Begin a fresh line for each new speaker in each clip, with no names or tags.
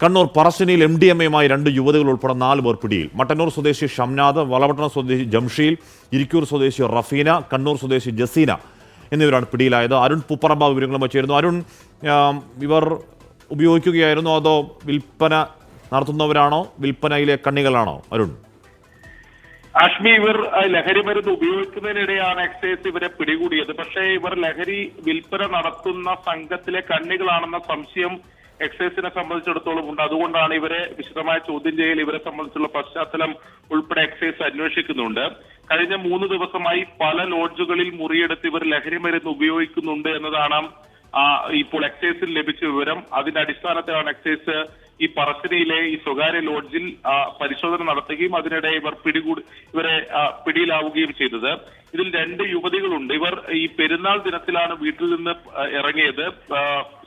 കണ്ണൂർ പറശ്ശിനിയിൽ MDMA-യുമായി 2 യുവതികൾ ഉൾപ്പെടെ 4 പേർ പിടിയിൽ. മട്ടന്നൂർ സ്വദേശി ഷംനാദ്, വളപട്ടണം സ്വദേശി ജംഷീൽ, ഇരിക്കൂർ സ്വദേശി റഫീന, കണ്ണൂർ സ്വദേശി ജസീന എന്നിവരാണ് പിടിയിലായത്. അരുൺ പൂപ്പറമ്പ വിവരങ്ങളുമായി ചേരുന്നു. അരുൺ, ഇവർ ഉപയോഗിക്കുകയായിരുന്നോ അതോ വിൽപ്പന നടത്തുന്നവരാണോ, വിൽപ്പനയിലെ കണ്ണികളാണോ അരുൺ?
ആഷ്മി, ഇവർ ലഹരി മരുന്ന് ഉപയോഗിക്കുന്നതിനിടെയാണ് എക്സൈസ് ഇവരെ പിടികൂടിയത്. പക്ഷേ ഇവർ ലഹരി വിൽപ്പന നടത്തുന്ന സംഘത്തിലെ കണ്ണികളാണെന്ന സംശയം എക്സൈസിനെ സംബന്ധിച്ചിടത്തോളം ഉണ്ട്. അതുകൊണ്ടാണ് ഇവരെ വിശദമായ ചോദ്യം ചെയ്യൽ, ഇവരെ സംബന്ധിച്ചുള്ള പശ്ചാത്തലം ഉൾപ്പെടെ എക്സൈസ് അന്വേഷിക്കുന്നുണ്ട്. കഴിഞ്ഞ 3 ദിവസമായി പല ലോഡ്ജുകളിൽ മുറിയെടുത്ത് ഇവർ ലഹരി മരുന്ന് ഉപയോഗിക്കുന്നുണ്ട് എന്നതാണ് ഇപ്പോൾ എക്സൈസിൽ ലഭിച്ച വിവരം. അതിന്റെ അടിസ്ഥാനത്തിലാണ് എക്സൈസ് ഈ പറശ്ശിനിയിലെ ഈ സ്വകാര്യ ലോഡ്ജിൽ പരിശോധന നടത്തുകയും അതിനിടെ ഇവരെ പിടിയിലാവുകയും ചെയ്തത്. ഇതിൽ 2 യുവതികളുണ്ട്. ഇവർ ഈ പെരുന്നാൾ ദിനത്തിലാണ് വീട്ടിൽ നിന്ന് ഇറങ്ങിയത്.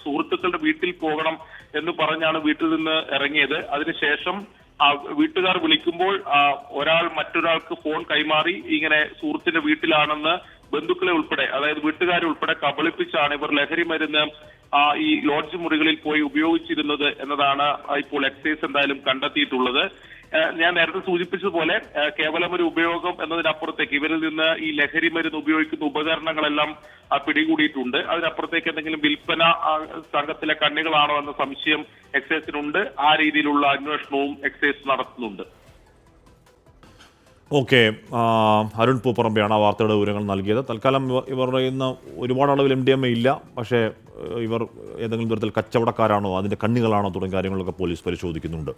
സുഹൃത്തുക്കളുടെ വീട്ടിൽ പോകണം എന്ന് പറഞ്ഞാണ് വീട്ടിൽ നിന്ന് ഇറങ്ങിയത്. അതിനുശേഷം വീട്ടുകാർ വിളിക്കുമ്പോൾ ഒരാൾ മറ്റൊരാൾക്ക് ഫോൺ കൈമാറി ഇങ്ങനെ സുഹൃത്തിന്റെ വീട്ടിലാണെന്ന് ബന്ധുക്കളെ ഉൾപ്പെടെ, അതായത് വീട്ടുകാരെ ഉൾപ്പെടെ കബളിപ്പിച്ചാണ് ഇവർ ലഹരി മരുന്ന് ഈ ലോഡ്ജ് മുറികളിൽ പോയി ഉപയോഗിച്ചിരുന്നത് എന്നതാണ് ഇപ്പോൾ എക്സൈസ് എന്തായാലും കണ്ടെത്തിയിട്ടുള്ളത്. ഞാൻ നേരത്തെ സൂചിപ്പിച്ചതുപോലെ കേവലം ഒരു ഉപയോഗം എന്നതിനപ്പുറത്തേക്ക് ഇവരിൽ നിന്ന് ഈ ലഹരി മരുന്ന് ഉപയോഗിക്കുന്ന ഉപകരണങ്ങളെല്ലാം പിടികൂടിയിട്ടുണ്ട്. അതിനപ്പുറത്തേക്ക് എന്തെങ്കിലും വിൽപ്പന സംഘത്തിലെ കണ്ണികളാണോ എന്ന സംശയം എക്സൈസിനുണ്ട്. ആ രീതിയിലുള്ള അന്വേഷണവും എക്സൈസ് നടത്തുന്നുണ്ട്.
ഓക്കെ, അരുൺ പൂപ്പറമ്പയാണ് ആ വാർത്തയുടെ വിവരങ്ങൾ നൽകിയത്. തൽക്കാലം ഇവരുടെ ഇന്ന് ഒരുപാട് അളവിൽ MDMA ഇല്ല, പക്ഷേ ഇവർ ഏതെങ്കിലും തരത്തിൽ കച്ചവടക്കാരാണോ, അതിൻ്റെ കണ്ണികളാണോ തുടങ്ങിയ കാര്യങ്ങളൊക്കെ പോലീസ് പരിശോധിക്കുന്നുണ്ട്.